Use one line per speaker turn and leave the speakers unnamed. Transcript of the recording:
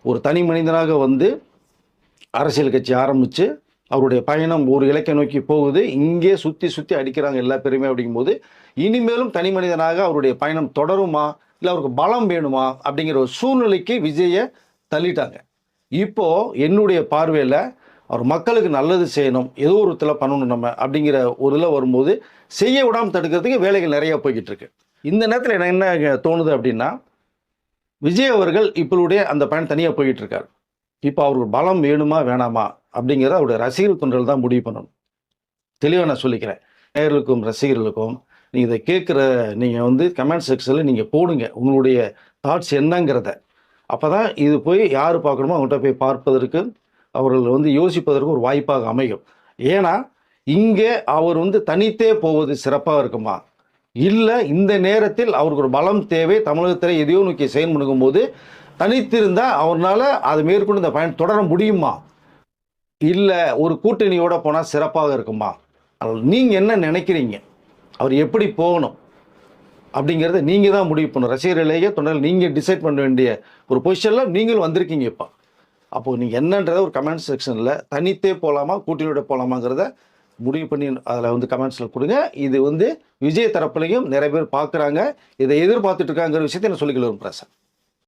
ஒரு தனி மனிதனாக வந்து அரசியல் கட்சி ஆரம்பித்து அவருடைய பயணம் ஒரு இலக்கை நோக்கி போகுது. இங்கே சுற்றி சுற்றி அடிக்கிறாங்க எல்லா பேருமே. அப்படிங்கும்போது இனிமேலும் தனி மனிதனாக அவருடைய பயணம் தொடருமா, இல்லை அவருக்கு பலம் வேணுமா அப்படிங்கிற ஒரு சூழ்நிலைக்கு விஜயை தள்ளிட்டாங்க. இப்போது என்னுடைய பார்வையில் அவர் மக்களுக்கு நல்லது செய்யணும், ஏதோ ஒரு விதத்தில் பண்ணணும் நம்ம அப்படிங்கிற ஒரு இதில் வரும்போது செய்ய விடாமல் தடுக்கிறதுக்கு வேலைகள் நிறையா போய்கிட்டு இருக்கு. இந்த நேரத்தில் எனக்கு என்ன தோணுது அப்படின்னா, விஜய் அவர்கள் இப்பளுடைய அந்த பயணம் தனியாக போய்கிட்டு இருக்கார். இப்போ அவருக்கு பலம் வேணுமா வேணாமா அப்படிங்கிறத அவருடைய ரசிகர்கள் தொண்டர்கள் தான் முடிவு பண்ணணும். தெளிவாக நான் சொல்லிக்கிறேன். நேயர்களுக்கும் ரசிகர்களுக்கும் நீங்கள் இதை கேட்குற நீங்கள் வந்து கமெண்ட் செக்ஷனில் நீங்கள் போடுங்க உங்களுடைய தாட்ஸ் என்னங்கிறத. அப்போ தான் இது போய் யார் பார்க்கணுமோ அவங்கள்ட்ட போய் பார்ப்பதற்கு, அவர்கள் வந்து யோசிப்பதற்கு ஒரு வாய்ப்பாக அமையும். ஏன்னா இங்கே அவர் வந்து தனித்தே போவது சிறப்பாக இருக்குமா, இல்லை இந்த நேரத்தில் அவருக்கு ஒரு பலம் தேவை, தமிழகத்தில் எதையோ நோக்கி செயல்படுக்கும் போது தனித்திருந்தால் அவரால் அது மேற்கொண்டு இந்த பயணம் தொடர முடியுமா, இல்லை ஒரு கூட்டணியோடு போனால் சிறப்பாக இருக்குமா, நீங்கள் என்ன நினைக்கிறீங்க, அவர் எப்படி போகணும் அப்படிங்கிறத நீங்கள் தான் முடிவு பண்ணணும். ரசிகர்களேயே தொண்டர்கள் நீங்கள் டிசைட் பண்ண வேண்டிய ஒரு பொசிஷனில் நீங்களும் வந்திருக்கீங்க. இப்போ அப்போது நீங்கள் என்னன்றதை ஒரு கமெண்ட் செக்ஷனில் தனித்தே போகலாமா கூட்டணியோட போகலாமாங்கிறத முடிவு பண்ணி அதில் வந்து கமெண்ட்ஸில் கொடுங்க. இது வந்து விஜய் தரப்புலையும் நிறைய பேர் பார்க்குறாங்க, இதை எதிர்பார்த்துட்டு இருக்காங்கிற விஷயத்தை நான் சொல்லிக்கொள்ள விரும்புகிறேன் சார்.